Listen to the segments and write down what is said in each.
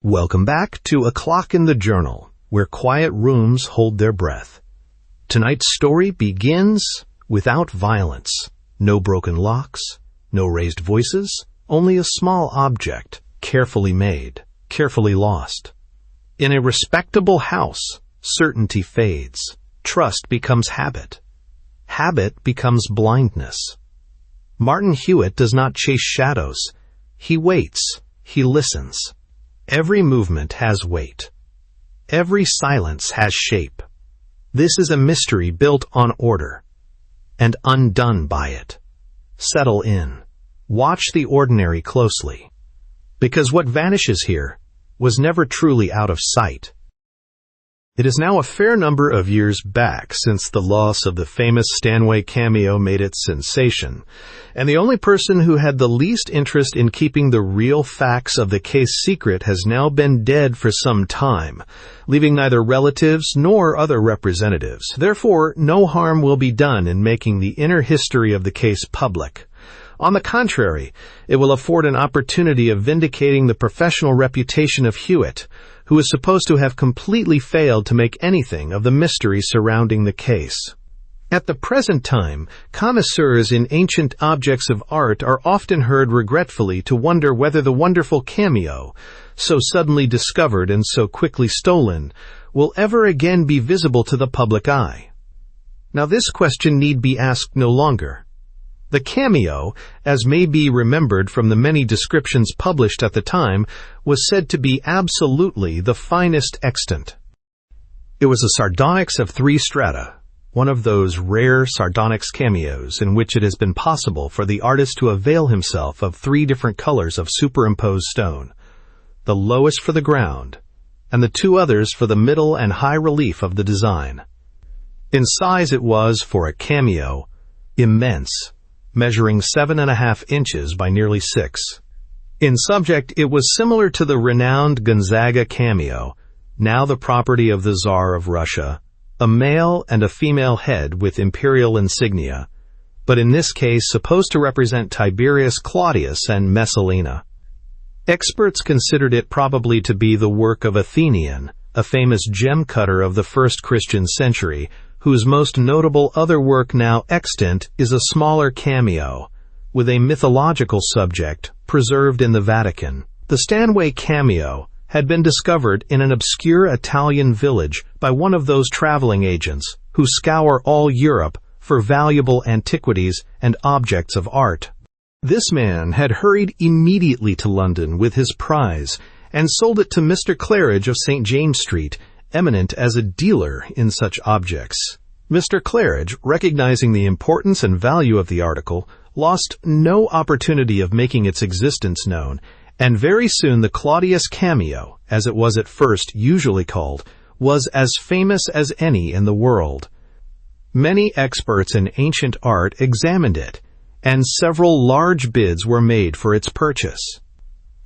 Welcome back to A Clock in the Journal, where quiet rooms hold their breath. Tonight's story begins without violence. No broken locks, no raised voices, only a small object, carefully made, carefully lost. In a respectable house, certainty fades. Trust becomes habit. Habit becomes blindness. Martin Hewitt does not chase shadows. He waits. He listens. Every movement has weight. Every silence has shape. This is a mystery built on order and undone by it. Settle in. Watch the ordinary closely, because what vanishes here was never truly out of sight. It is now a fair number of years back since the loss of the famous Stanway Cameo made its sensation, and the only person who had the least interest in keeping the real facts of the case secret has now been dead for some time, leaving neither relatives nor other representatives. Therefore, no harm will be done in making the inner history of the case public. On the contrary, it will afford an opportunity of vindicating the professional reputation of Hewitt, who is supposed to have completely failed to make anything of the mystery surrounding the case. At the present time, connoisseurs in ancient objects of art are often heard regretfully to wonder whether the wonderful cameo, so suddenly discovered and so quickly stolen, will ever again be visible to the public eye. Now this question need be asked no longer. The cameo, as may be remembered from the many descriptions published at the time, was said to be absolutely the finest extant. It was a sardonyx of 3 strata, one of those rare sardonyx cameos in which it has been possible for the artist to avail himself of 3 different colors of superimposed stone, the lowest for the ground, and the 2 others for the middle and high relief of the design. In size it was, for a cameo, immense, measuring 7.5 inches by nearly 6. In subject, it was similar to the renowned Gonzaga cameo, now the property of the Tsar of Russia, a male and a female head with imperial insignia, but in this case supposed to represent Tiberius Claudius and Messalina. Experts considered it probably to be the work of Athenian, a famous gem cutter of the first Christian century, whose most notable other work now extant is a smaller cameo, with a mythological subject, preserved in the Vatican. The Stanway Cameo had been discovered in an obscure Italian village by one of those traveling agents who scour all Europe for valuable antiquities and objects of art. This man had hurried immediately to London with his prize and sold it to Mr. Claridge of St. James Street, eminent as a dealer in such objects. Mr. Claridge, recognizing the importance and value of the article, lost no opportunity of making its existence known, and very soon the Claudius Cameo, as it was at first usually called, was as famous as any in the world. Many experts in ancient art examined it, and several large bids were made for its purchase.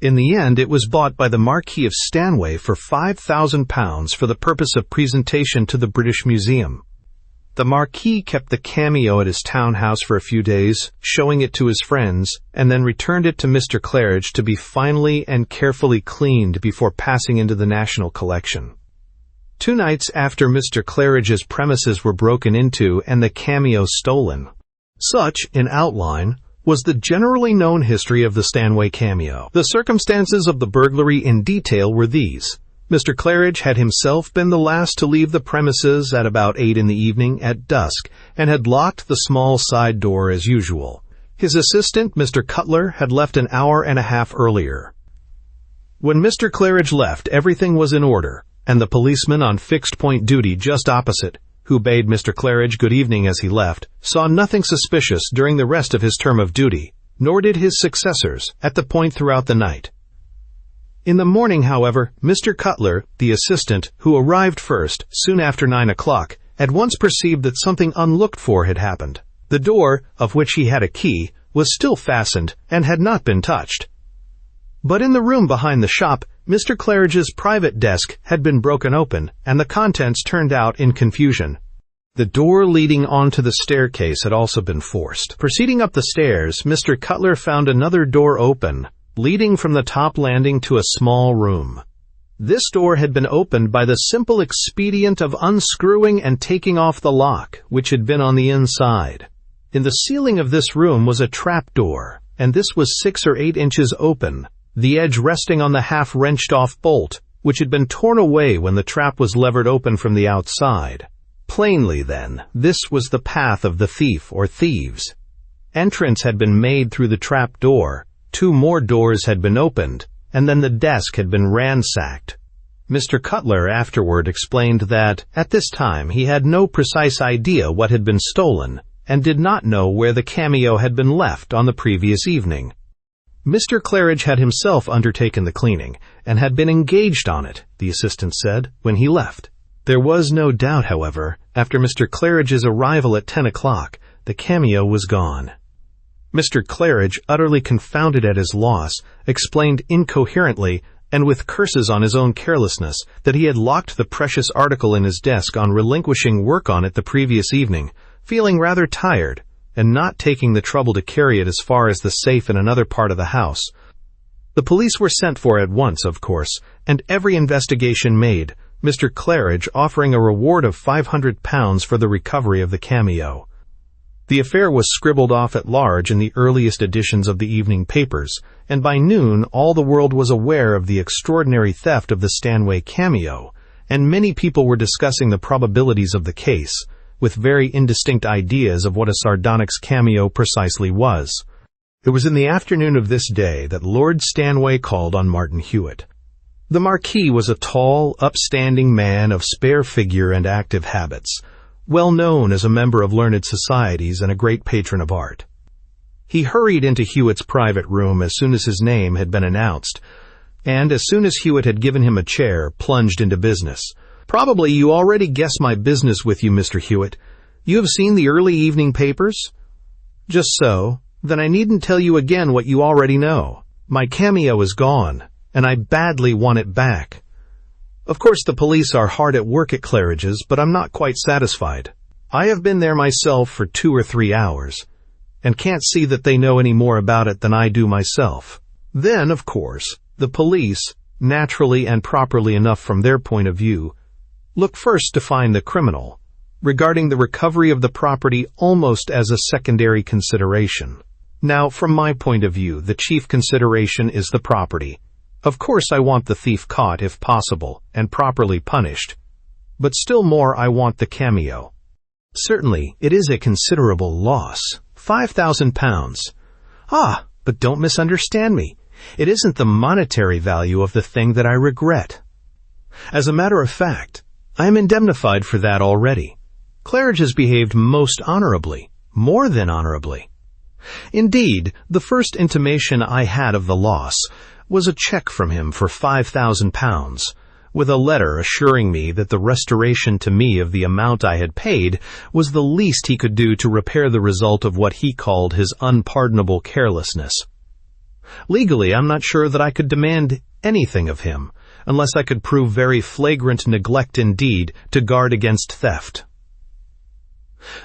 In the end, it was bought by the Marquis of Stanway for £5,000 for the purpose of presentation to the British Museum. The Marquis kept the cameo at his townhouse for a few days, showing it to his friends, and then returned it to Mr. Claridge to be finally and carefully cleaned before passing into the national collection. 2 nights after Mr. Claridge's premises were broken into and the cameo stolen. Such, in outline, was the generally known history of the Stanway Cameo. The circumstances of the burglary in detail were these. Mr. Claridge had himself been the last to leave the premises at about 8 in the evening at dusk, and had locked the small side door as usual. His assistant, Mr. Cutler, had left an hour and a half earlier. When Mr. Claridge left, everything was in order, and the policeman on fixed-point duty just opposite, who bade Mr. Claridge good evening as he left, saw nothing suspicious during the rest of his term of duty, nor did his successors, at the point throughout the night. In the morning, however, Mr. Cutler, the assistant, who arrived first, soon after 9 o'clock, at once perceived that something unlooked for had happened. The door, of which he had a key, was still fastened and had not been touched. But in the room behind the shop, Mr. Claridge's private desk had been broken open, and the contents turned out in confusion. The door leading onto the staircase had also been forced. Proceeding up the stairs, Mr. Cutler found another door open, leading from the top landing to a small room. This door had been opened by the simple expedient of unscrewing and taking off the lock, which had been on the inside. In the ceiling of this room was a trapdoor, and this was 6 or 8 inches open, the edge resting on the half-wrenched-off bolt, which had been torn away when the trap was levered open from the outside. Plainly, then, this was the path of the thief or thieves. Entrance had been made through the trap door, 2 more doors had been opened, and then the desk had been ransacked. Mr. Cutler afterward explained that, at this time, he had no precise idea what had been stolen, and did not know where the cameo had been left on the previous evening. Mr. Claridge had himself undertaken the cleaning, and had been engaged on it, the assistant said, when he left. There was no doubt, however, after Mr. Claridge's arrival at 10 o'clock, the cameo was gone. Mr. Claridge, utterly confounded at his loss, explained incoherently, and with curses on his own carelessness, that he had locked the precious article in his desk on relinquishing work on it the previous evening, feeling rather tired, and not taking the trouble to carry it as far as the safe in another part of the house. The police were sent for at once, of course, and every investigation made, Mr. Claridge offering a reward of £500 for the recovery of the cameo. The affair was scribbled off at large in the earliest editions of the evening papers, and by noon all the world was aware of the extraordinary theft of the Stanway Cameo, and many people were discussing the probabilities of the case, with very indistinct ideas of what a sardonyx cameo precisely was. It was in the afternoon of this day that Lord Stanway called on Martin Hewitt. The Marquis was a tall, upstanding man of spare figure and active habits, well known as a member of learned societies and a great patron of art. He hurried into Hewitt's private room as soon as his name had been announced, and as soon as Hewitt had given him a chair, plunged into business. "Probably you already guess my business with you, Mr. Hewitt. You have seen the early evening papers?" "Just so. Then I needn't tell you again what you already know. My cameo is gone, and I badly want it back. Of course the police are hard at work at Claridge's, but I'm not quite satisfied. I have been there myself for 2 or 3 hours, and can't see that they know any more about it than I do myself. Then, of course, the police, naturally and properly enough from their point of view, look first to find the criminal, regarding the recovery of the property almost as a secondary consideration. Now, from my point of view, the chief consideration is the property. Of course I want the thief caught, if possible, and properly punished. But still more I want the cameo. Certainly, it is a considerable loss. £5,000. Ah, but don't misunderstand me. It isn't the monetary value of the thing that I regret. As a matter of fact, I am indemnified for that already. Claridge has behaved most honorably, more than honorably. Indeed, the first intimation I had of the loss was a check from him for £5,000, with a letter assuring me that the restoration to me of the amount I had paid was the least he could do to repair the result of what he called his unpardonable carelessness. Legally, I'm not sure that I could demand anything of him, unless I could prove very flagrant neglect indeed to guard against theft.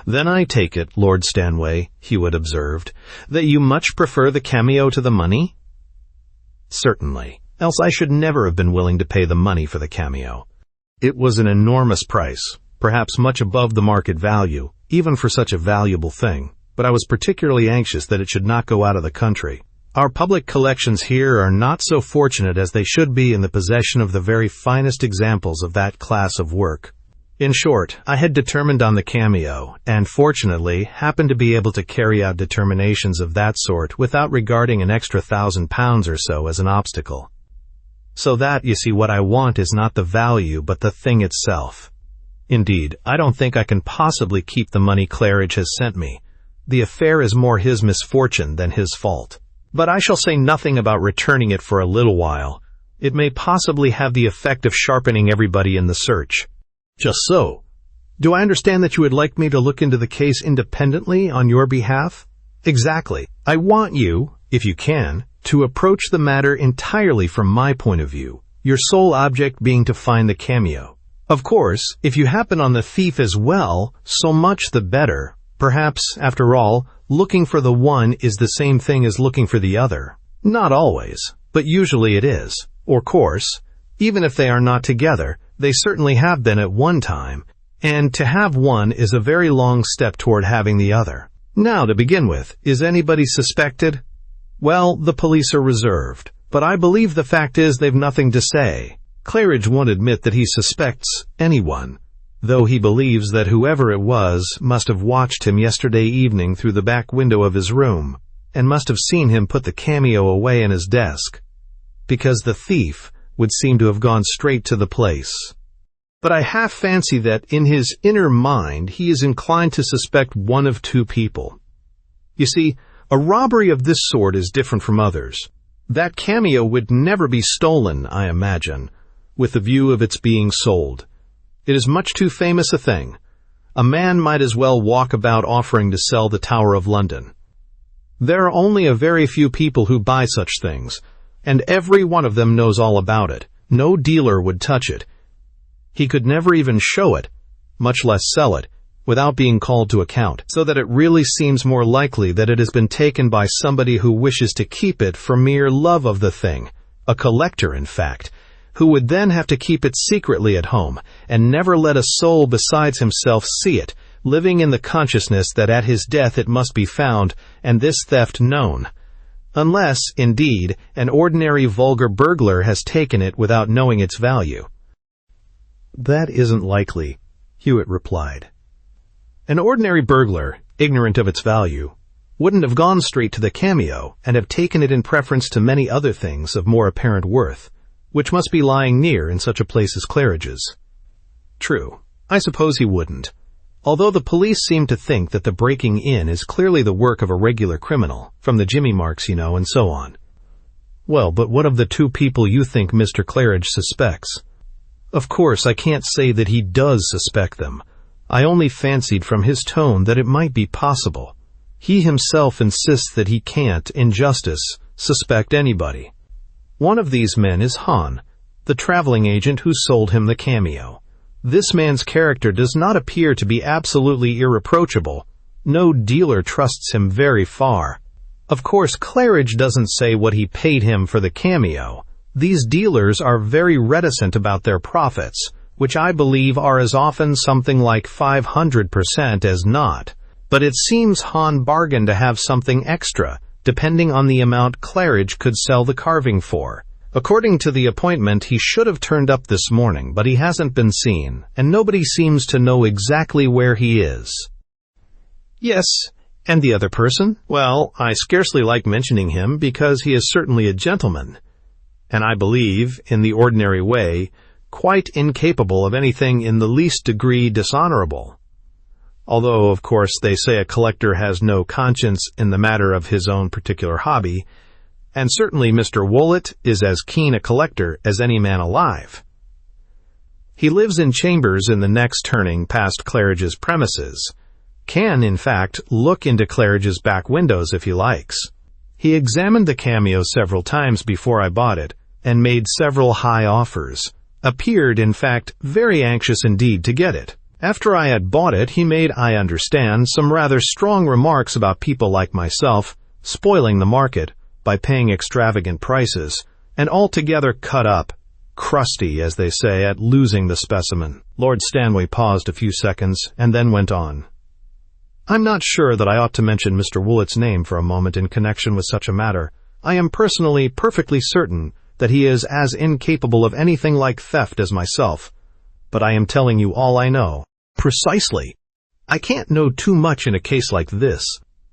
"Then I take it, Lord Stanway," Hewitt observed, "that you much prefer the cameo to the money?" "Certainly, else I should never have been willing to pay the money for the cameo. It was an enormous price, perhaps much above the market value, even for such a valuable thing, but I was particularly anxious that it should not go out of the country. Our public collections here are not so fortunate as they should be in the possession of the very finest examples of that class of work. In short, I had determined on the cameo, and fortunately happened to be able to carry out determinations of that sort without regarding an extra £1,000 or so as an obstacle. So that, you see, what I want is not the value, but the thing itself. Indeed, I don't think I can possibly keep the money Claridge has sent me. The affair is more his misfortune than his fault. But I shall say nothing about returning it for a little while. It may possibly have the effect of sharpening everybody in the search." "Just so. Do I understand that you would like me to look into the case independently on your behalf?" "Exactly. I want you, if you can, to approach the matter entirely from my point of view, your sole object being to find the cameo. Of course, if you happen on the thief as well, so much the better. Perhaps, after all, looking for the one is the same thing as looking for the other. Not always, but usually it is. Of course, Even if they are not together, they certainly have been at one time, and to have one is a very long step toward having the other. Now, to begin with, is anybody suspected? Well, the police are reserved, but I believe the fact is they've nothing to say. Claridge won't admit that he suspects anyone, though he believes that whoever it was must have watched him yesterday evening through the back window of his room, and must have seen him put the cameo away in his desk, because the thief would seem to have gone straight to the place. But I half fancy that in his inner mind he is inclined to suspect one of two people. You see, a robbery of this sort is different from others. That cameo would never be stolen, I imagine, with the view of its being sold. It is much too famous a thing. A man might as well walk about offering to sell the Tower of London. There are only a very few people who buy such things, and every one of them knows all about it. No dealer would touch it. He could never even show it, much less sell it, without being called to account, so that it really seems more likely that it has been taken by somebody who wishes to keep it for mere love of the thing, a collector, in fact, who would then have to keep it secretly at home and never let a soul besides himself see it, living in the consciousness that at his death it must be found and this theft known. Unless, indeed, an ordinary vulgar burglar has taken it without knowing its value. That isn't likely, Hewitt replied. An ordinary burglar, ignorant of its value, wouldn't have gone straight to the cameo and have taken it in preference to many other things of more apparent worth, which must be lying near in such a place as Claridge's. True, I suppose he wouldn't, although the police seem to think that the breaking in is clearly the work of a regular criminal, from the jimmy marks, and so on. Well, but what of the two people you think Mr. Claridge suspects? Of course, I can't say that he does suspect them. I only fancied from his tone that it might be possible. He himself insists that he can't, in justice, suspect anybody. One of these men is Hahn, the traveling agent who sold him the cameo. This man's character does not appear to be absolutely irreproachable. No dealer trusts him very far. Of course, Claridge doesn't say what he paid him for the cameo. These dealers are very reticent about their profits, which I believe are as often something like 500% as not. But it seems Hahn bargained to have something extra, depending on the amount Claridge could sell the carving for. According to the appointment, he should have turned up this morning, but he hasn't been seen, and nobody seems to know exactly where he is. Yes, and the other person? Well, I scarcely like mentioning him because he is certainly a gentleman, and I believe, in the ordinary way, quite incapable of anything in the least degree dishonorable. Although, of course, they say a collector has no conscience in the matter of his own particular hobby, and certainly Mr. Woollett is as keen a collector as any man alive. He lives in chambers in the next turning past Claridge's premises, can, in fact, look into Claridge's back windows if he likes. He examined the cameo several times before I bought it, and made several high offers, appeared, in fact, very anxious indeed to get it. After I had bought it, he made, I understand, some rather strong remarks about people like myself spoiling the market by paying extravagant prices, and altogether cut up, crusty, as they say, at losing the specimen. Lord Stanway paused a few seconds, and then went on. I'm not sure that I ought to mention Mr. Woolett's name for a moment in connection with such a matter. I am personally perfectly certain that he is as incapable of anything like theft as myself, but I am telling you all I know. Precisely. I can't know too much in a case like this.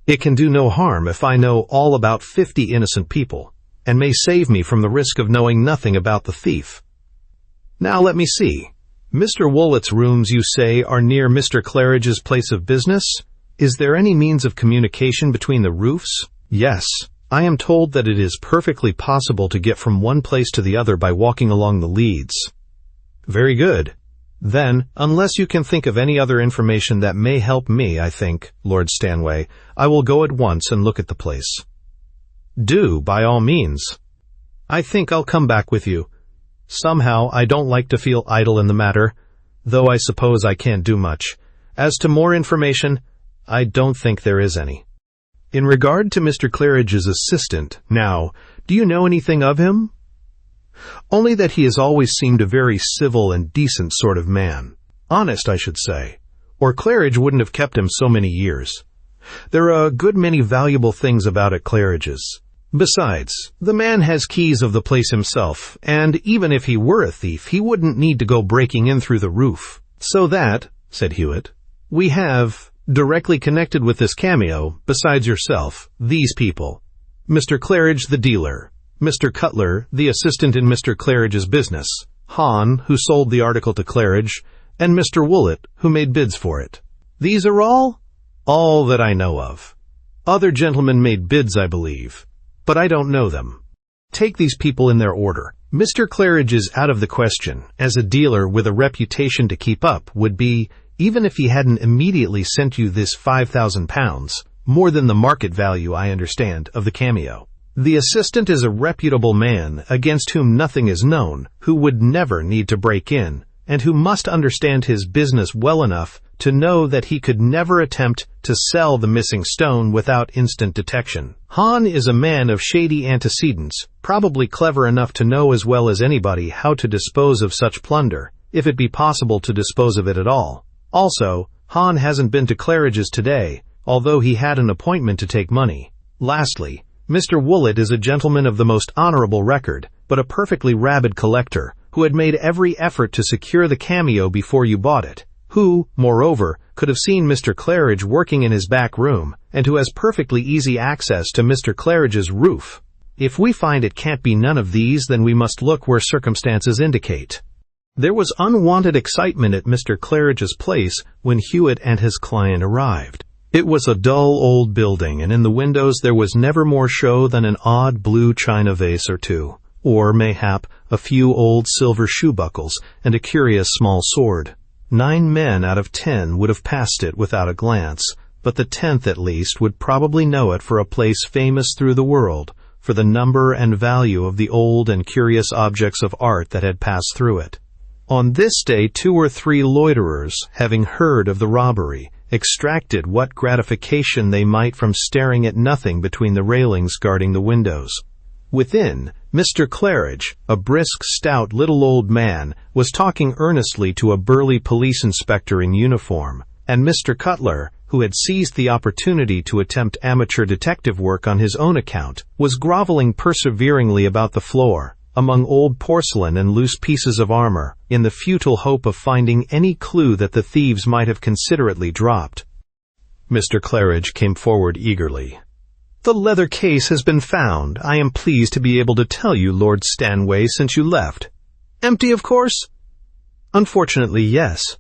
It can do no harm if I know all about 50 innocent people, and may save me from the risk of knowing nothing about the thief. Now let me see. Mr. Woolett's rooms, you say, are near Mr. Claridge's place of business? Is there any means of communication between the roofs? Yes. I am told that it is perfectly possible to get from one place to the other by walking along the leads. Very good. Then, unless you can think of any other information that may help me, I think, Lord Stanway, I will go at once and look at the place. Do, by all means. I think I'll come back with you. Somehow, I don't like to feel idle in the matter, though I suppose I can't do much. As to more information, I don't think there is any. In regard to Mr. Claridge's assistant, now, do you know anything of him? Only that he has always seemed a very civil and decent sort of man. Honest, I should say, or Claridge wouldn't have kept him so many years. There are a good many valuable things about at Claridge's. Besides, the man has keys of the place himself, and even if he were a thief, he wouldn't need to go breaking in through the roof. So that, said Hewitt, we have, directly connected with this cameo, besides yourself, these people. Mr. Claridge, the dealer. Mr. Cutler, the assistant in Mr. Claridge's business. Hahn, who sold the article to Claridge, and Mr. Woollett, who made bids for it. These are all? All that I know of. Other gentlemen made bids, I believe, but I don't know them. Take these people in their order. Mr. Claridge is out of the question, as a dealer with a reputation to keep up would be, even if he hadn't immediately sent you this £5,000, more than the market value, I understand, of the cameo. The assistant is a reputable man against whom nothing is known, who would never need to break in, and who must understand his business well enough to know that he could never attempt to sell the missing stone without instant detection. Hahn is a man of shady antecedents, probably clever enough to know as well as anybody how to dispose of such plunder, if it be possible to dispose of it at all. Also, Hahn hasn't been to Claridge's today, although he had an appointment to take money. Lastly, Mr. Woollett is a gentleman of the most honorable record, but a perfectly rabid collector, who had made every effort to secure the cameo before you bought it, who, moreover, could have seen Mr. Claridge working in his back room, and who has perfectly easy access to Mr. Claridge's roof. If we find it can't be none of these, then we must look where circumstances indicate. There was unwanted excitement at Mr. Claridge's place when Hewitt and his client arrived. It was a dull old building, and in the windows there was never more show than an odd blue china vase or two, or, mayhap, a few old silver shoe buckles and a curious small sword. 9 men out of 10 would have passed it without a glance, but the 10th at least would probably know it for a place famous through the world, for the number and value of the old and curious objects of art that had passed through it. On this day 2 or 3 loiterers, having heard of the robbery, extracted what gratification they might from staring at nothing between the railings guarding the windows. Within, Mr. Claridge, a brisk, stout, little old man, was talking earnestly to a burly police inspector in uniform, and Mr. Cutler, who had seized the opportunity to attempt amateur detective work on his own account, was groveling perseveringly about the floor, among old porcelain and loose pieces of armor, in the futile hope of finding any clue that the thieves might have considerately dropped. Mr. Claridge came forward eagerly. "The leather case has been found, I am pleased to be able to tell you, Lord Stanway, since you left. Empty, of course?" "Unfortunately, yes.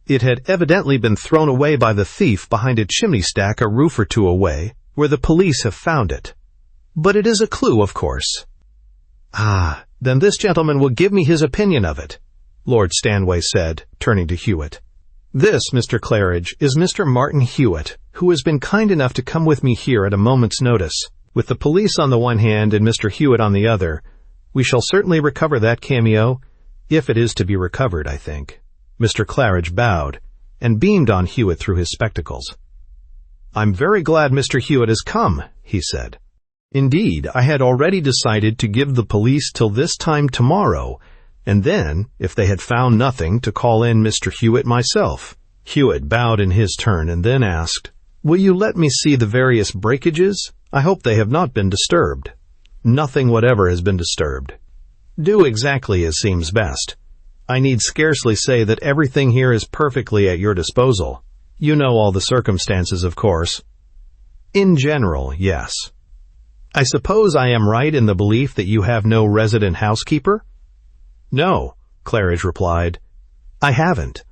It had evidently been thrown away by the thief behind a chimney stack a roof or 2 away, where the police have found it. But it is a clue, of course." "Ah, then this gentleman will give me his opinion of it," Lord Stanway said, turning to Hewitt. "This, Mr. Claridge, is Mr. Martin Hewitt, who has been kind enough to come with me here at a moment's notice. With the police on the one hand and Mr. Hewitt on the other, we shall certainly recover that cameo, if it is to be recovered, I think." Mr. Claridge bowed, and beamed on Hewitt through his spectacles. "I'm very glad Mr. Hewitt has come," he said. "Indeed, I had already decided to give the police till this time tomorrow, and then, if they had found nothing, to call in Mr. Hewitt myself." Hewitt bowed in his turn and then asked, "Will you let me see the various breakages? I hope they have not been disturbed." "Nothing whatever has been disturbed." "Do exactly as seems best. I need scarcely say that everything here is perfectly at your disposal. You know all the circumstances, of course." "In general, yes." "I suppose I am right in the belief that you have no resident housekeeper?" "No," Claridge replied. "I haven't.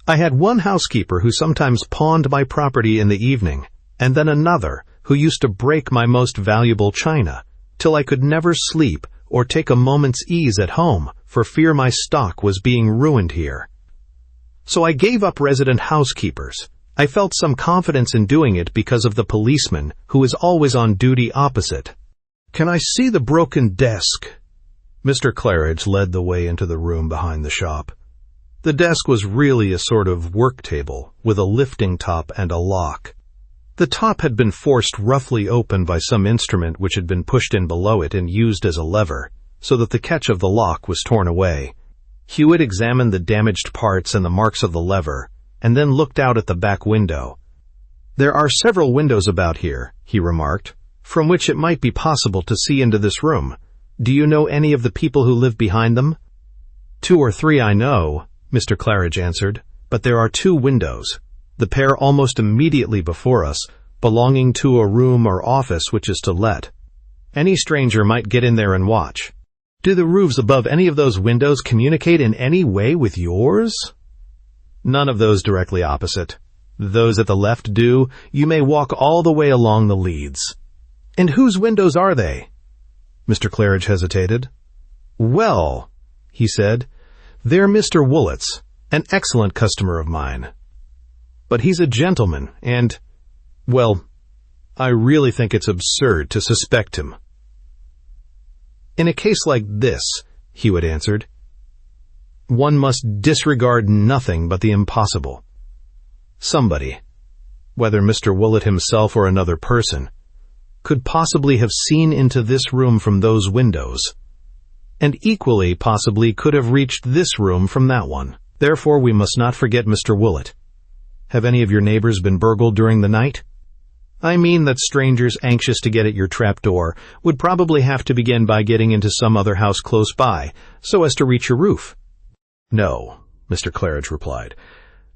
I had one housekeeper who sometimes pawned my property in the evening, and then another who used to break my most valuable china, till I could never sleep or take a moment's ease at home for fear my stock was being ruined here. So I gave up resident housekeepers. I felt some confidence in doing it because of the policeman who is always on duty opposite." "Can I see the broken desk?" Mr. Claridge led the way into the room behind the shop. The desk was really a sort of work table, with a lifting top and a lock. The top had been forced roughly open by some instrument which had been pushed in below it and used as a lever, so that the catch of the lock was torn away. Hewitt examined the damaged parts and the marks of the lever, and then looked out at the back window. "There are several windows about here," he remarked, "from which it might be possible to see into this room. Do you know any of the people who live behind them?" "2 or 3 I know," Mr. Claridge answered, "but there are 2 windows, the pair almost immediately before us, belonging to a room or office which is to let. Any stranger might get in there and watch." "Do the roofs above any of those windows communicate in any way with yours?" "None of those directly opposite. Those at the left do. You may walk all the way along the leads." "And whose windows are they?" Mr. Claridge hesitated. "Well," he said, "they're Mr. Woolett's, an excellent customer of mine. But he's a gentleman, and, well, I really think it's absurd to suspect him." "In a case like this," Hewitt answered, "one must disregard nothing but the impossible. Somebody, whether Mr. Woolett himself or another person, could possibly have seen into this room from those windows, and equally possibly could have reached this room from that one. Therefore, we must not forget Mr. Woolett. Have any of your neighbors been burgled during the night? I mean that strangers anxious to get at your trapdoor would probably have to begin by getting into some other house close by, so as to reach your roof." "No," Mr. Claridge replied.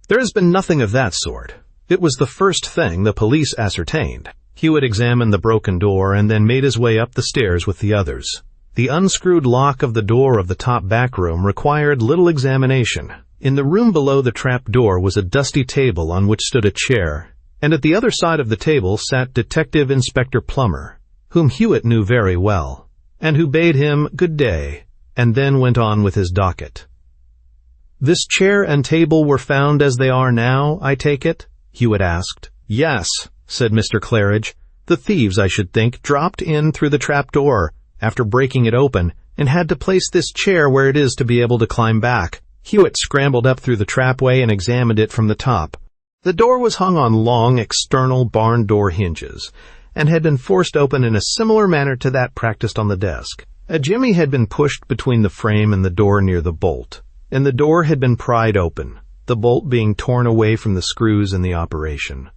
"There has been nothing of that sort. It was the first thing the police ascertained." Hewitt examined the broken door and then made his way up the stairs with the others. The unscrewed lock of the door of the top back room required little examination. In the room below the trap door was a dusty table on which stood a chair, and at the other side of the table sat Detective Inspector Plummer, whom Hewitt knew very well, and who bade him good day, and then went on with his docket. "This chair and table were found as they are now, I take it?" Hewitt asked. "Yes," said Mr. Claridge. "The thieves, I should think, dropped in through the trap door, after breaking it open, and had to place this chair where it is to be able to climb back." Hewitt scrambled up through the trapway and examined it from the top. The door was hung on long external barn door hinges, and had been forced open in a similar manner to that practiced on the desk. A jimmy had been pushed between the frame and the door near the bolt, and the door had been pried open, the bolt being torn away from the screws in the operation.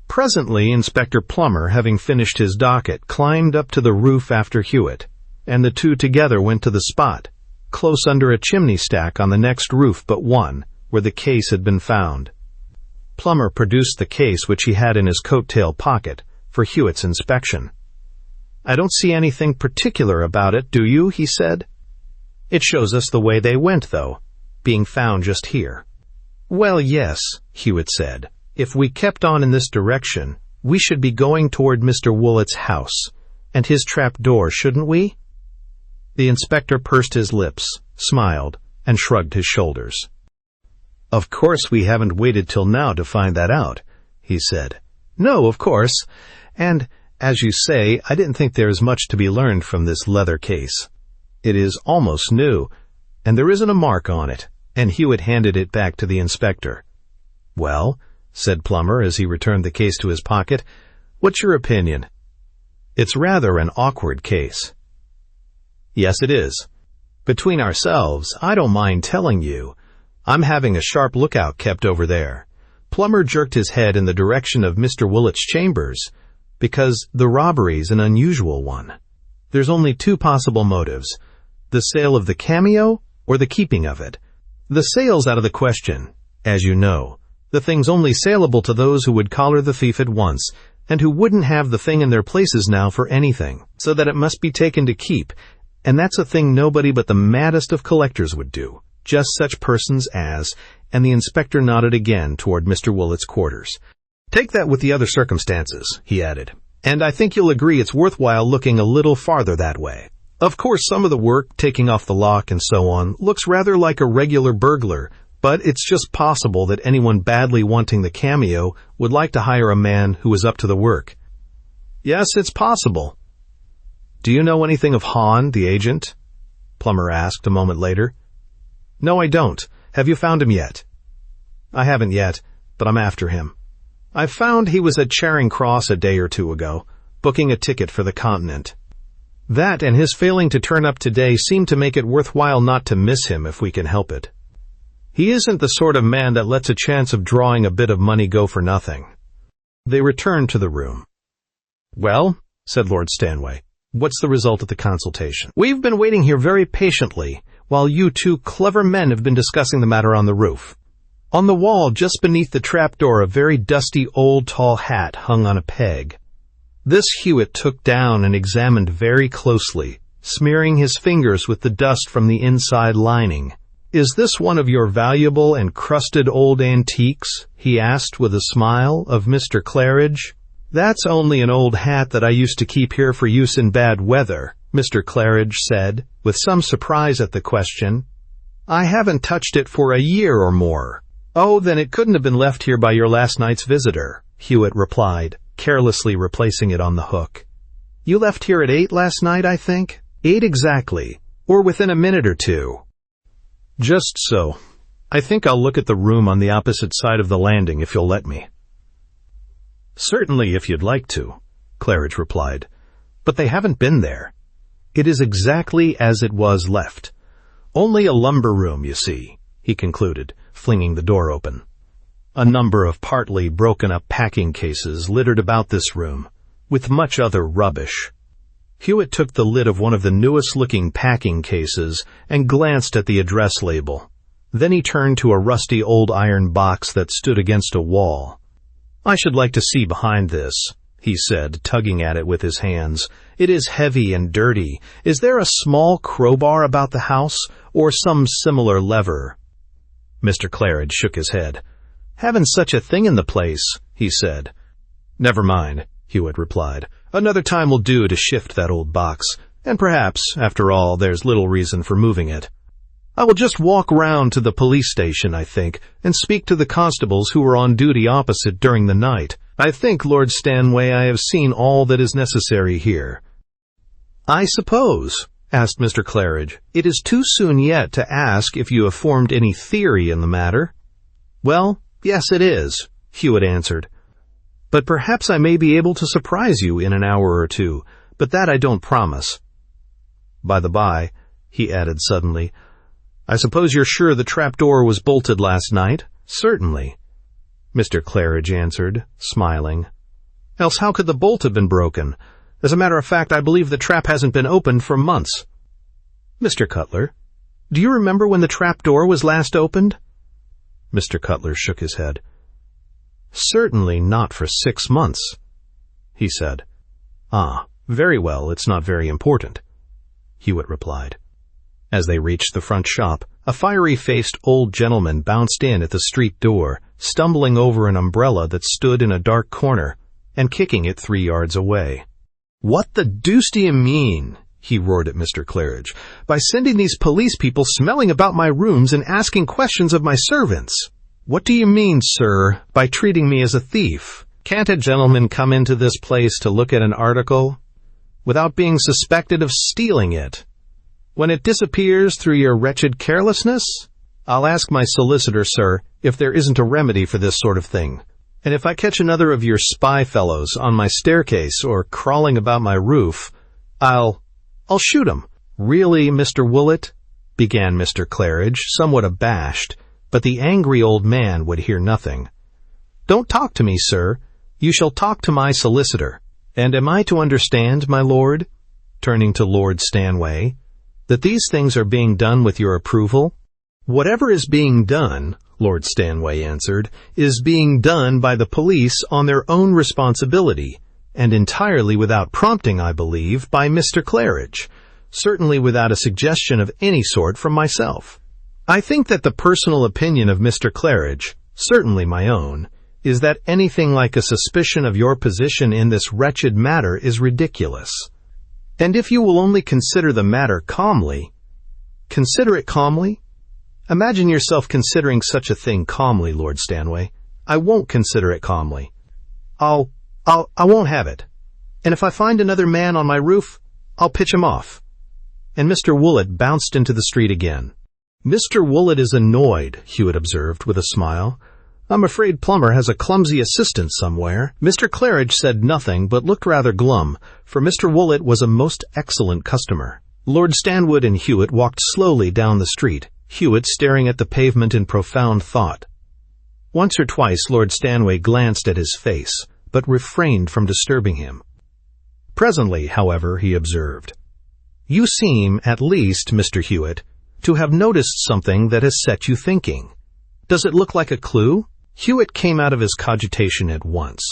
Presently, Inspector Plummer, having finished his docket, climbed up to the roof after Hewitt, and the two together went to the spot, close under a chimney stack on the next roof but one, where the case had been found. Plummer produced the case which he had in his coat-tail pocket for Hewitt's inspection. "I don't see anything particular about it, do you?" he said. "It shows us the way they went, though, being found just here." "Well, yes," Hewitt said. "If we kept on in this direction, we should be going toward Mr. Woolett's house, and his trap door, shouldn't we?" The inspector pursed his lips, smiled, and shrugged his shoulders. "Of course we haven't waited till now to find that out," he said. "No, of course. And, as you say, I didn't think there is much to be learned from this leather case. It is almost new, and there isn't a mark on it," and Hewitt handed it back to the inspector. "Well," said Plummer as he returned the case to his pocket, "what's your opinion?" "It's rather an awkward case." "Yes, it is. Between ourselves, I don't mind telling you, I'm having a sharp lookout kept over there." Plummer jerked his head in the direction of Mr. Woolett's chambers, because the robbery's an unusual one. There's only 2 possible motives: the sale of the cameo or the keeping of it. The sale's out of the question, as you know. The thing's only saleable to those who would collar the thief at once, and who wouldn't have the thing in their places now for anything, so that it must be taken to keep, and that's a thing nobody but the maddest of collectors would do. Just such persons as, and the inspector nodded again toward Mr. Woolett's quarters. "Take that with the other circumstances," he added, "and I think you'll agree it's worthwhile looking a little farther that way. Of course, some of the work, taking off the lock and so on, looks rather like a regular burglar, but it's just possible that anyone badly wanting the cameo would like to hire a man who is up to the work." "Yes, it's possible." "Do you know anything of Hahn, the agent?" Plummer asked a moment later. "No, I don't. Have you found him yet?" "I haven't yet, but I'm after him. I found he was at Charing Cross a day or 2 ago, booking a ticket for the continent." That and his failing to turn up today seem to make it worthwhile not to miss him if we can help it. He isn't the sort of man that lets a chance of drawing a bit of money go for nothing." They returned to the room. "Well," said Lord Stanway, "what's the result of the consultation?" "We've been waiting here very patiently while you two clever men have been discussing the matter on the roof. On the wall just beneath the trapdoor a very dusty old tall hat hung on a peg. This Hewitt took down and examined very closely, smearing his fingers with the dust from the inside lining. "Is this one of your valuable and crusted old antiques?" he asked with a smile of Mr. Claridge. "That's only an old hat that I used to keep here for use in bad weather," Mr. Claridge said, with some surprise at the question. "I haven't touched it for a year or more." "Oh, then it couldn't have been left here by your last night's visitor," Hewitt replied, carelessly replacing it on the hook. "You left here at 8 last night, I think?" "8 exactly, or within a minute or two." "Just so. I think I'll look at the room on the opposite side of the landing if you'll let me." "Certainly, if you'd like to," Claridge replied. "But they haven't been there. It is exactly as it was left. Only a lumber room, you see," he concluded, flinging the door open. A number of partly broken-up packing cases littered about this room, with much other rubbish. Hewitt took the lid of one of the newest-looking packing cases and glanced at the address label. Then he turned to a rusty old iron box that stood against a wall. "I should like to see behind this," he said, tugging at it with his hands. "It is heavy and dirty. Is there a small crowbar about the house, or some similar lever?" Mr. Claridge shook his head. "Haven't such a thing in the place," he said. "Never mind," Hewitt replied. "Another time will do to shift that old box, and perhaps, after all, there's little reason for moving it. I will just walk round to the police station, I think, and speak to the constables who were on duty opposite during the night. I think, Lord Stanway, I have seen all that is necessary here." "I suppose," asked Mr. Claridge, "it is too soon yet to ask if you have formed any theory in the matter?" "Well, yes, it is," Hewitt answered. "But perhaps I may be able to surprise you in an hour or two, but that I don't promise. By the by," he added suddenly, "I suppose you're sure the trapdoor was bolted last night?" "Certainly," Mr. Claridge answered, smiling. "Else how could the bolt have been broken? As a matter of fact, I believe the trap hasn't been opened for months." "Mr. Cutler, do you remember when the trapdoor was last opened?" Mr. Cutler shook his head. "Certainly not for 6 months," he said. "Ah, very well, it's not very important," Hewitt replied. As they reached the front shop, a fiery-faced old gentleman bounced in at the street door, stumbling over an umbrella that stood in a dark corner, and kicking it 3 yards away. "What the deuce do you mean?" he roared at Mr. Claridge, "by sending these police people smelling about my rooms and asking questions of my servants? What do you mean, sir, by treating me as a thief? Can't a gentleman come into this place to look at an article without being suspected of stealing it? When it disappears through your wretched carelessness? I'll ask my solicitor, sir, if there isn't a remedy for this sort of thing. And if I catch another of your spy fellows on my staircase or crawling about my roof, I'll shoot 'em." "Really, Mr. Woollett," began Mr. Claridge, somewhat abashed, but the angry old man would hear nothing. "Don't talk to me, sir. You shall talk to my solicitor. And am I to understand, my lord," turning to Lord Stanway, "that these things are being done with your approval?" "Whatever is being done," Lord Stanway answered, "is being done by the police on their own responsibility, and entirely without prompting, I believe, by Mr. Claridge, certainly without a suggestion of any sort from myself. I think that the personal opinion of Mr. Claridge, certainly my own, is that anything like a suspicion of your position in this wretched matter is ridiculous. And if you will only consider the matter calmly—" "Consider it calmly? Imagine yourself considering such a thing calmly, Lord Stanway. I won't consider it calmly. I won't have it. And if I find another man on my roof, I'll pitch him off." And Mr. Woollett bounced into the street again. "Mr. Woollett is annoyed," Hewitt observed with a smile. I'm afraid Plummer has a clumsy assistant somewhere." Mr. Claridge said nothing, but looked rather glum, for Mr. Woollett was a most excellent customer. Lord Stanwood and Hewitt walked slowly down the street, Hewitt staring at the pavement in profound thought. Once or twice Lord Stanway glanced at his face, but refrained from disturbing him. Presently, however, he observed, "You seem, at least, Mr. Hewitt, to have noticed something that has set you thinking. Does it look like a clue?" Hewitt came out of his cogitation at once.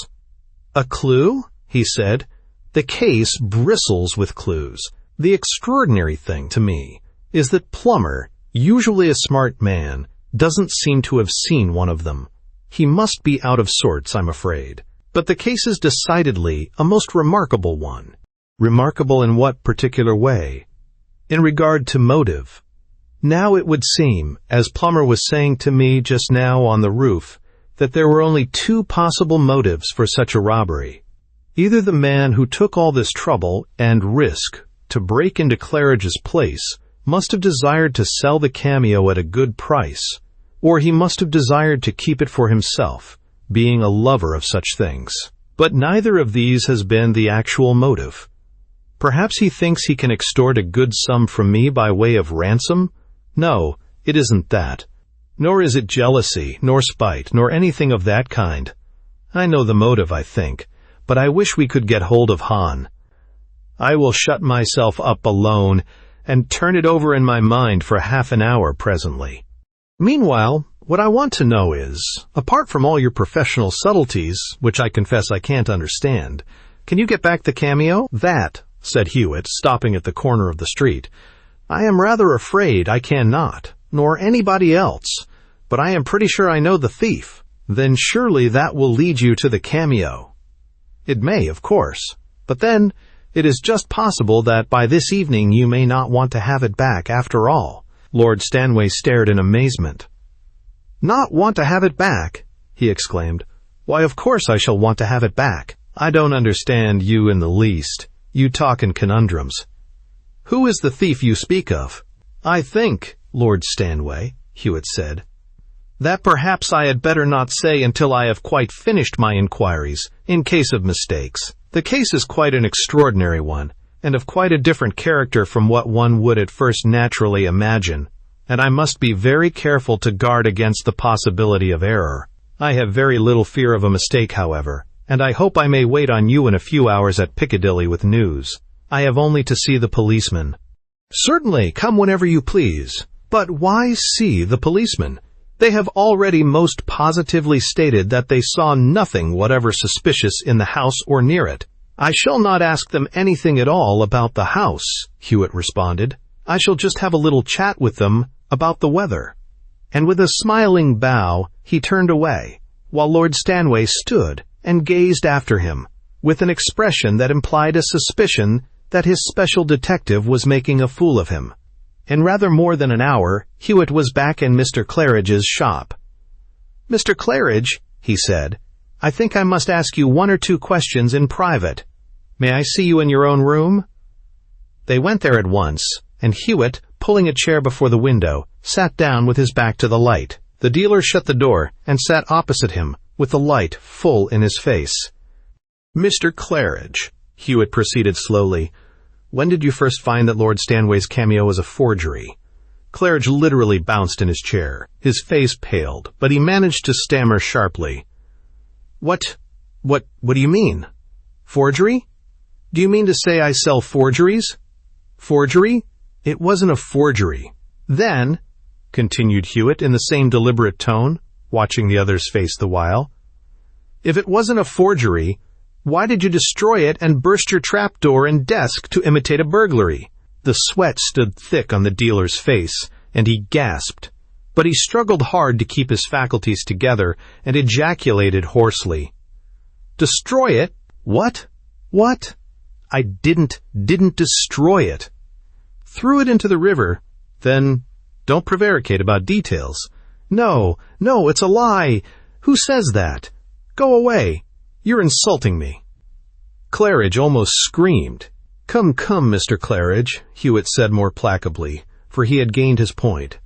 "A clue?" he said. "The case bristles with clues. The extraordinary thing to me is that Plummer, usually a smart man, doesn't seem to have seen one of them. He must be out of sorts, I'm afraid. But the case is decidedly a most remarkable one." "Remarkable in what particular way?" "In regard to motive. Now it would seem, as Plummer was saying to me just now on the roof, that there were only two possible motives for such a robbery. Either the man who took all this trouble and risk to break into Claridge's place must have desired to sell the cameo at a good price, or he must have desired to keep it for himself, being a lover of such things. But neither of these has been the actual motive. Perhaps he thinks he can extort a good sum from me by way of ransom? No, it isn't that. Nor is it jealousy, nor spite, nor anything of that kind. I know the motive, I think, but I wish we could get hold of Han. I will shut myself up alone and turn it over in my mind for half an hour presently. Meanwhile, what I want to know is, apart from all your professional subtleties, which I confess I can't understand, can you get back the cameo?" "That," said Hewitt, stopping at the corner of the street, "I am rather afraid I cannot, nor anybody else, but I am pretty sure I know the thief." "Then surely that will lead you to the cameo." "It may, of course, but then it is just possible that by this evening you may not want to have it back after all." Lord Stanway stared in amazement. "Not want to have it back?" he exclaimed. "Why, of course I shall want to have it back." "I don't understand you in the least. You talk in conundrums. Who is the thief you speak of?" "I think, Lord Stanway," Hewitt said, "that perhaps I had better not say until I have quite finished my inquiries, in case of mistakes. The case is quite an extraordinary one, and of quite a different character from what one would at first naturally imagine, and I must be very careful to guard against the possibility of error. I have very little fear of a mistake, however, and I hope I may wait on you in a few hours at Piccadilly with news. I have only to see the policeman." "Certainly, come whenever you please. But why see the policeman? They have already most positively stated that they saw nothing whatever suspicious in the house or near it." "I shall not ask them anything at all about the house," Hewitt responded. "I shall just have a little chat with them about the weather." And with a smiling bow, he turned away, while Lord Stanway stood and gazed after him, with an expression that implied a suspicion that his special detective was making a fool of him. In rather more than an hour, Hewitt was back in Mr. Claridge's shop. "Mr. Claridge," he said, "I think I must ask you one or two questions in private. May I see you in your own room?" They went there at once, and Hewitt, pulling a chair before the window, sat down with his back to the light. The dealer shut the door and sat opposite him, with the light full in his face. "Mr. Claridge," Hewitt proceeded slowly, "when did you first find that Lord Stanway's cameo was a forgery?" Claridge literally bounced in his chair. His face paled, but he managed to stammer sharply. What do you mean? Forgery? Do you mean to say I sell forgeries?" "Forgery? It wasn't a forgery." "Then," continued Hewitt in the same deliberate tone, watching the other's face the while, "if it wasn't a forgery, why did you destroy it and burst your trapdoor and desk to imitate a burglary?" The sweat stood thick on the dealer's face, and he gasped, but he struggled hard to keep his faculties together and ejaculated hoarsely, "Destroy it? What? I didn't destroy it. Threw it into the river. Then, don't prevaricate about details. No, it's a lie. Who says that? Go away. You're insulting me." Claridge almost screamed. Come, Mr. Claridge," Hewitt said more placably, for he had gained his point.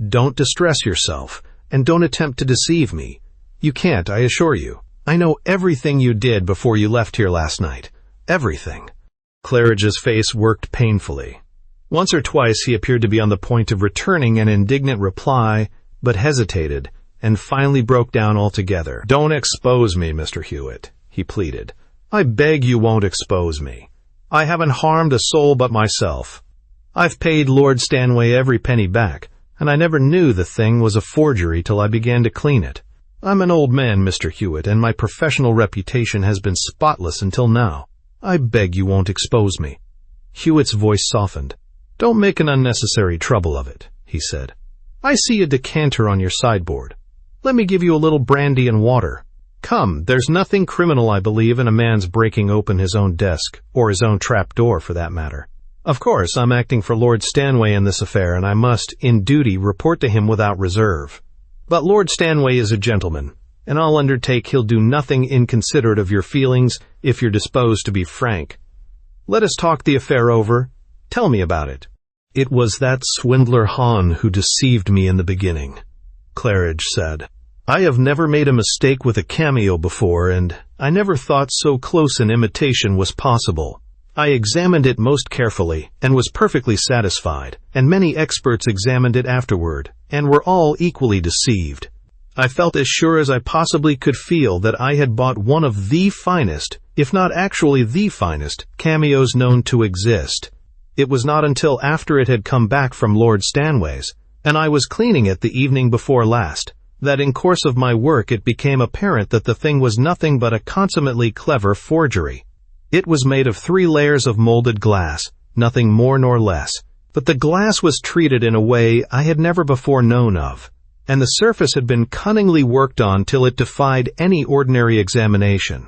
"Don't distress yourself, and don't attempt to deceive me. You can't, I assure you. I know everything you did before you left here last night. Everything." Claridge's face worked painfully. Once or twice he appeared to be on the point of returning an indignant reply, but hesitated, and finally broke down altogether. "Don't expose me, Mr. Hewitt," he pleaded. "I beg you won't expose me. I haven't harmed a soul but myself. I've paid Lord Stanway every penny back, and I never knew the thing was a forgery till I began to clean it. I'm an old man, Mr. Hewitt, and my professional reputation has been spotless until now. I beg you won't expose me." Hewitt's voice softened. "Don't make an unnecessary trouble of it," he said. "I see a decanter on your sideboard. Let me give you a little brandy and water. Come, there's nothing criminal, I believe, in a man's breaking open his own desk, or his own trap door, for that matter. Of course, I'm acting for Lord Stanway in this affair, and I must, in duty, report to him without reserve. But Lord Stanway is a gentleman, and I'll undertake he'll do nothing inconsiderate of your feelings if you're disposed to be frank. Let us talk the affair over. Tell me about it." "It was that swindler Hahn who deceived me in the beginning," Claridge said. "I have never made a mistake with a cameo before, and I never thought so close an imitation was possible. I examined it most carefully, and was perfectly satisfied, and many experts examined it afterward, and were all equally deceived. I felt as sure as I possibly could feel that I had bought one of the finest, if not actually the finest, cameos known to exist. It was not until after it had come back from Lord Stanway's, and I was cleaning it the evening before last, that in course of my work it became apparent that the thing was nothing but a consummately clever forgery. It was made of 3 layers of molded glass, nothing more nor less, but the glass was treated in a way I had never before known of, and the surface had been cunningly worked on till it defied any ordinary examination.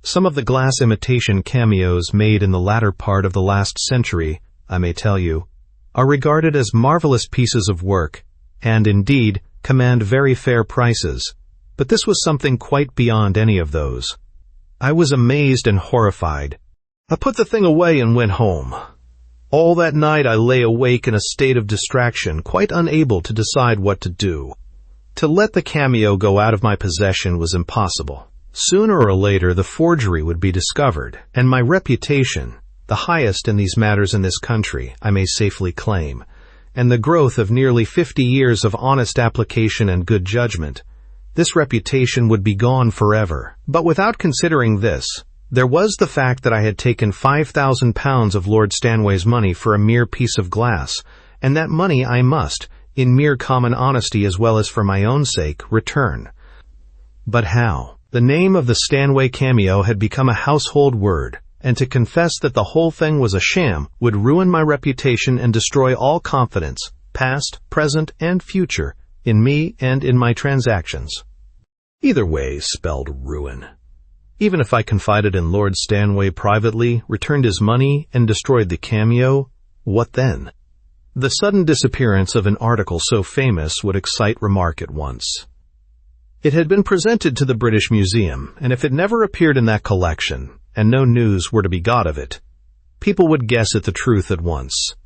Some of the glass imitation cameos made in the latter part of the last century, I may tell you, are regarded as marvelous pieces of work, and indeed command very fair prices, but this was something quite beyond any of those. I was amazed and horrified. I put the thing away and went home. All that night I lay awake in a state of distraction, quite unable to decide what to do. To let the cameo go out of my possession was impossible. Sooner or later the forgery would be discovered, and my reputation, the highest in these matters in this country, I may safely claim, and the growth of nearly 50 years of honest application and good judgment, this reputation would be gone forever. But without considering this, there was the fact that I had taken £5,000 of Lord Stanway's money for a mere piece of glass, and that money I must, in mere common honesty as well as for my own sake, return. But how? The name of the Stanway Cameo had become a household word, and to confess that the whole thing was a sham would ruin my reputation and destroy all confidence, past, present, and future, in me and in my transactions. Either way spelled ruin. Even if I confided in Lord Stanway privately, returned his money, and destroyed the cameo, what then? The sudden disappearance of an article so famous would excite remark at once. It had been presented to the British Museum, and if it never appeared in that collection, and no news were to be got of it, people would guess at the truth at once.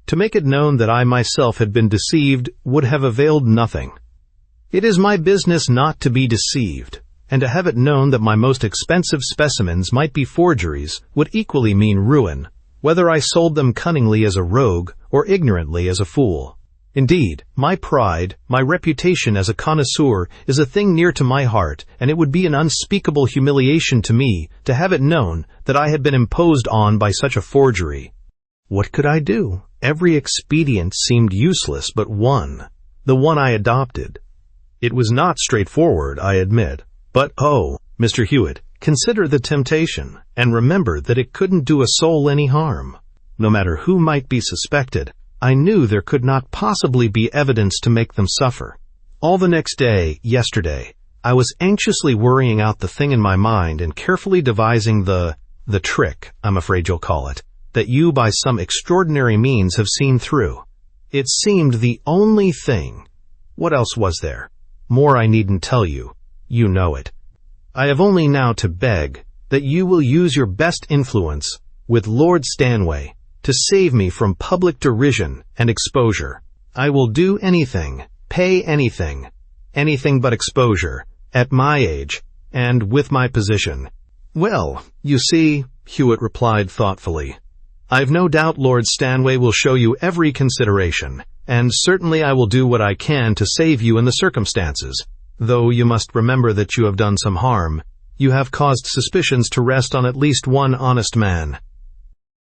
To make it known that I myself had been deceived would have availed nothing. It is my business not to be deceived, and to have it known that my most expensive specimens might be forgeries would equally mean ruin, whether I sold them cunningly as a rogue or ignorantly as a fool. Indeed, my pride, my reputation as a connoisseur is a thing near to my heart, and it would be an unspeakable humiliation to me to have it known that I had been imposed on by such a forgery. What could I do? Every expedient seemed useless but one, the one I adopted. It was not straightforward, I admit, but oh, Mr. Hewitt, consider the temptation, and remember that it couldn't do a soul any harm. No matter who might be suspected, I knew there could not possibly be evidence to make them suffer. All the next day, yesterday, I was anxiously worrying out the thing in my mind and carefully devising the trick, I'm afraid you'll call it, that you by some extraordinary means have seen through. It seemed the only thing. What else was there? More I needn't tell you. You know it. I have only now to beg that you will use your best influence with Lord Stanway to save me from public derision and exposure. I will do anything, pay anything but exposure, at my age, and with my position. Well, you see, Hewitt replied thoughtfully, I've no doubt Lord Stanway will show you every consideration, and certainly I will do what I can to save you in the circumstances, though you must remember that you have done some harm. You have caused suspicions to rest on at least one honest man.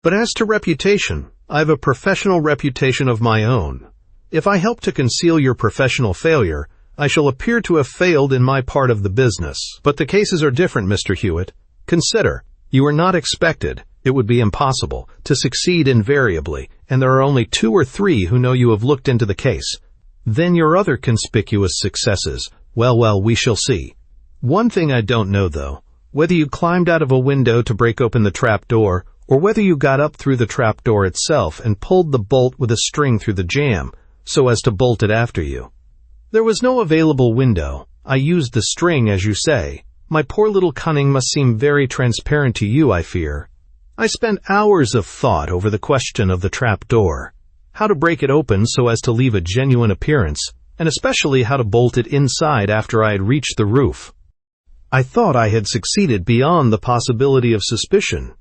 But as to reputation, I've a professional reputation of my own. If I help to conceal your professional failure, I shall appear to have failed in my part of the business. But the cases are different, Mr. Hewitt. Consider, you are not expected, it would be impossible, to succeed invariably, and there are only 2 or 3 who know you have looked into the case. Then your other conspicuous successes, well, we shall see. One thing I don't know, though, whether you climbed out of a window to break open the trap door, or whether you got up through the trap door itself and pulled the bolt with a string through the jamb, so as to bolt it after you. There was no available window. I used the string, as you say. My poor little cunning must seem very transparent to you, I fear. I spent hours of thought over the question of the trap door, how to break it open so as to leave a genuine appearance, and especially how to bolt it inside after I had reached the roof. I thought I had succeeded beyond the possibility of suspicion.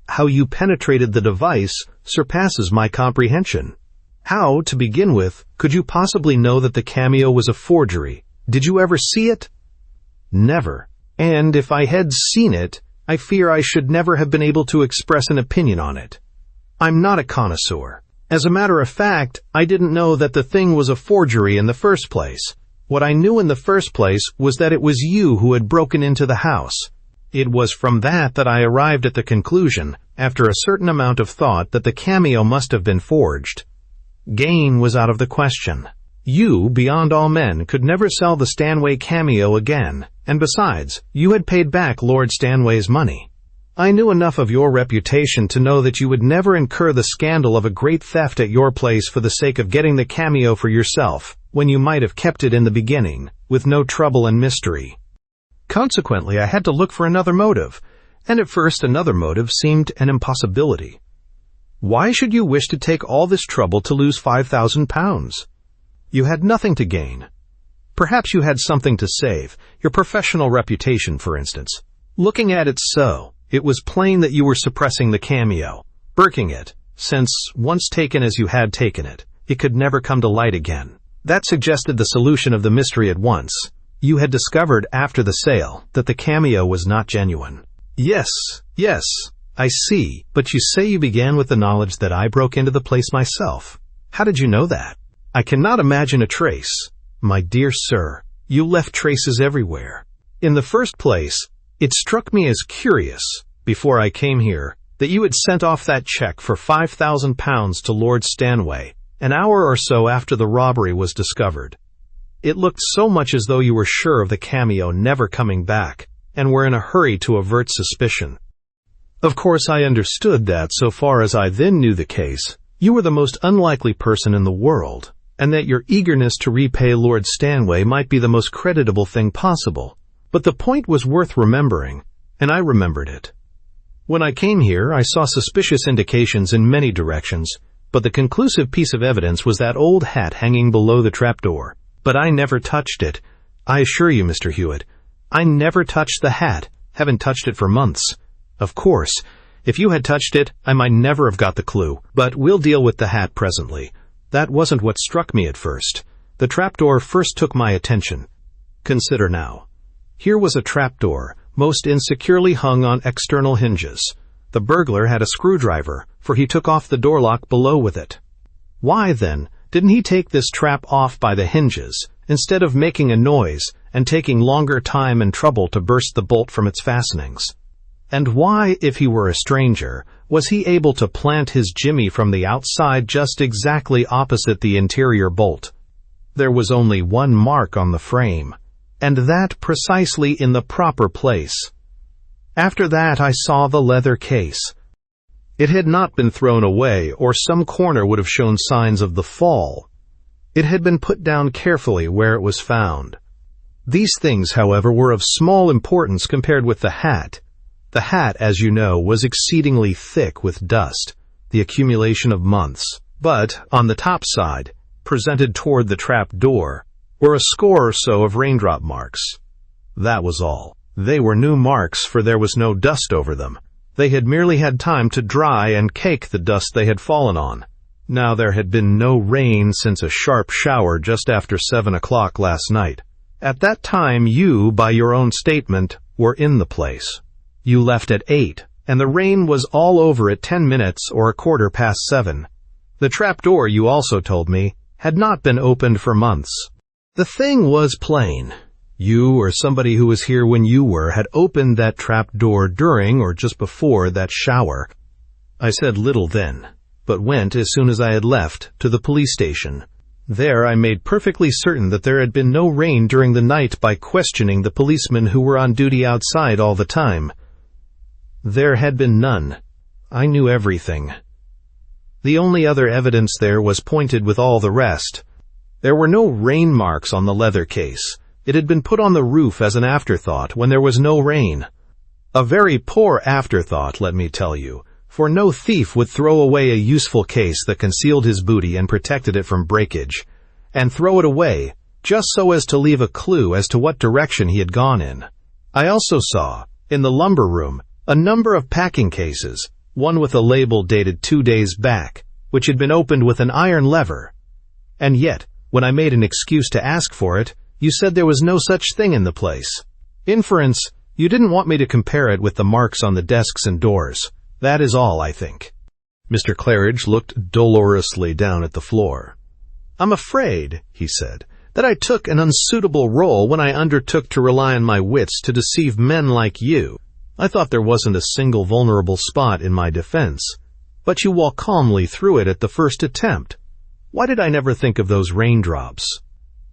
How you penetrated the device surpasses my comprehension. How, to begin with, could you possibly know that the cameo was a forgery? Did you ever see it? Never. And if I had seen it, I fear I should never have been able to express an opinion on it. I'm not a connoisseur. As a matter of fact, I didn't know that the thing was a forgery in the first place. What I knew in the first place was that it was you who had broken into the house. It was from that I arrived at the conclusion, after a certain amount of thought, that the cameo must have been forged. Gain was out of the question. You, beyond all men, could never sell the Stanway Cameo again, and besides, you had paid back Lord Stanway's money. I knew enough of your reputation to know that you would never incur the scandal of a great theft at your place for the sake of getting the cameo for yourself, when you might have kept it in the beginning, with no trouble and mystery. Consequently, I had to look for another motive, and at first another motive seemed an impossibility. Why should you wish to take all this trouble to lose £5,000? You had nothing to gain. Perhaps you had something to save, your professional reputation, for instance. Looking at it so, it was plain that you were suppressing the cameo, burking it, since, once taken as you had taken it, it could never come to light again. That suggested the solution of the mystery at once. You had discovered after the sale that the cameo was not genuine. Yes, I see, but you say you began with the knowledge that I broke into the place myself. How did you know that? I cannot imagine a trace. My dear sir, you left traces everywhere. In the first place, it struck me as curious, before I came here, that you had sent off that check for £5,000 to Lord Stanway, an hour or so after the robbery was discovered. It looked so much as though you were sure of the cameo never coming back, and were in a hurry to avert suspicion. Of course, I understood that, so far as I then knew the case, you were the most unlikely person in the world, and that your eagerness to repay Lord Stanway might be the most creditable thing possible. But the point was worth remembering, and I remembered it. When I came here, I saw suspicious indications in many directions, but the conclusive piece of evidence was that old hat hanging below the trapdoor. But I never touched it. I assure you, Mr. Hewitt, I never touched the hat, haven't touched it for months. Of course, if you had touched it, I might never have got the clue, but we'll deal with the hat presently. That wasn't what struck me at first. The trapdoor first took my attention. Consider now. Here was a trapdoor, most insecurely hung on external hinges. The burglar had a screwdriver, for he took off the door lock below with it. Why, then, didn't he take this trap off by the hinges, instead of making a noise and taking longer time and trouble to burst the bolt from its fastenings? And why, if he were a stranger, was he able to plant his jimmy from the outside just exactly opposite the interior bolt? There was only one mark on the frame, and that precisely in the proper place. After that I saw the leather case. It had not been thrown away, or some corner would have shown signs of the fall. It had been put down carefully where it was found. These things, however, were of small importance compared with the hat. The hat, as you know, was exceedingly thick with dust, the accumulation of months. But, on the top side, presented toward the trap door, were a score or so of raindrop marks. That was all. They were new marks, for there was no dust over them. They had merely had time to dry and cake the dust they had fallen on. Now there had been no rain since a sharp shower just after 7 o'clock last night. At that time you, by your own statement, were in the place. You left at 8, and the rain was all over at 10 minutes or a quarter past 7. The trapdoor, you also told me, had not been opened for months. The thing was plain. You or somebody who was here when you were had opened that trapdoor during or just before that shower. I said little then, but went, as soon as I had left, to the police station. There I made perfectly certain that there had been no rain during the night by questioning the policemen who were on duty outside all the time. There had been none. I knew everything. The only other evidence there was pointed with all the rest. There were no rain marks on the leather case. It had been put on the roof as an afterthought when there was no rain. A very poor afterthought, let me tell you, for no thief would throw away a useful case that concealed his booty and protected it from breakage, and throw it away just so as to leave a clue as to what direction he had gone in. I also saw, in the lumber room, a number of packing cases, one with a label dated 2 days back, which had been opened with an iron lever. And yet, when I made an excuse to ask for it, you said there was no such thing in the place. Inference, you didn't want me to compare it with the marks on the desks and doors. That is all, I think. Mr. Claridge looked dolorously down at the floor. I'm afraid, he said, that I took an unsuitable role when I undertook to rely on my wits to deceive men like you. I thought there wasn't a single vulnerable spot in my defense, but you walked calmly through it at the first attempt. Why did I never think of those raindrops?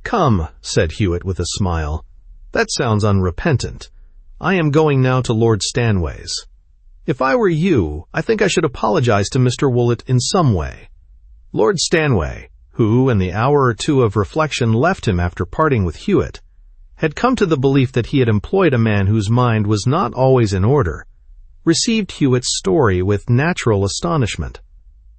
Come, said Hewitt with a smile. That sounds unrepentant. I am going now to Lord Stanway's. If I were you, I think I should apologize to Mr. Woollett in some way. Lord Stanway, who, in the hour or two of reflection left him after parting with Hewitt, had come to the belief that he had employed a man whose mind was not always in order, received Hewitt's story with natural astonishment.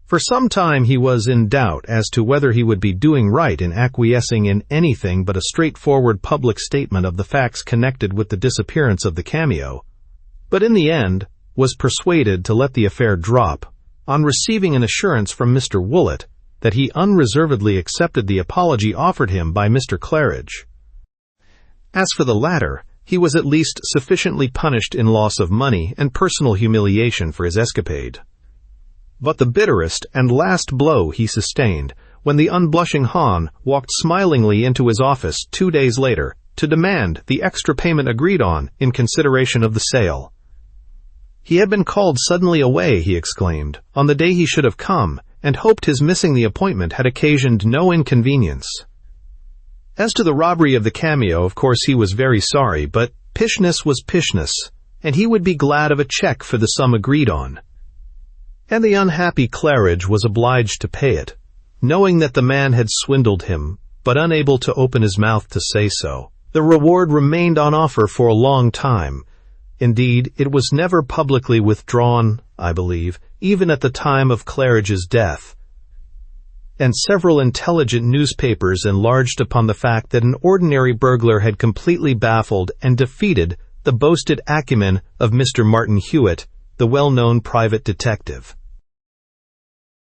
For some time he was in doubt as to whether he would be doing right in acquiescing in anything but a straightforward public statement of the facts connected with the disappearance of the cameo, but in the end was persuaded to let the affair drop on receiving an assurance from Mr. Woollett that he unreservedly accepted the apology offered him by Mr. Claridge. As for the latter, he was at least sufficiently punished in loss of money and personal humiliation for his escapade. But the bitterest and last blow he sustained when the unblushing Hahn walked smilingly into his office 2 days later to demand the extra payment agreed on in consideration of the sale. He had been called suddenly away, he exclaimed, on the day he should have come, and hoped his missing the appointment had occasioned no inconvenience. As to the robbery of the cameo, of course he was very sorry, but pishness was pishness, and he would be glad of a check for the sum agreed on. And the unhappy Claridge was obliged to pay it, knowing that the man had swindled him, but unable to open his mouth to say so. The reward remained on offer for a long time. Indeed, it was never publicly withdrawn, I believe, even at the time of Claridge's death. And several intelligent newspapers enlarged upon the fact that an ordinary burglar had completely baffled and defeated the boasted acumen of Mr. Martin Hewitt, the well-known private detective.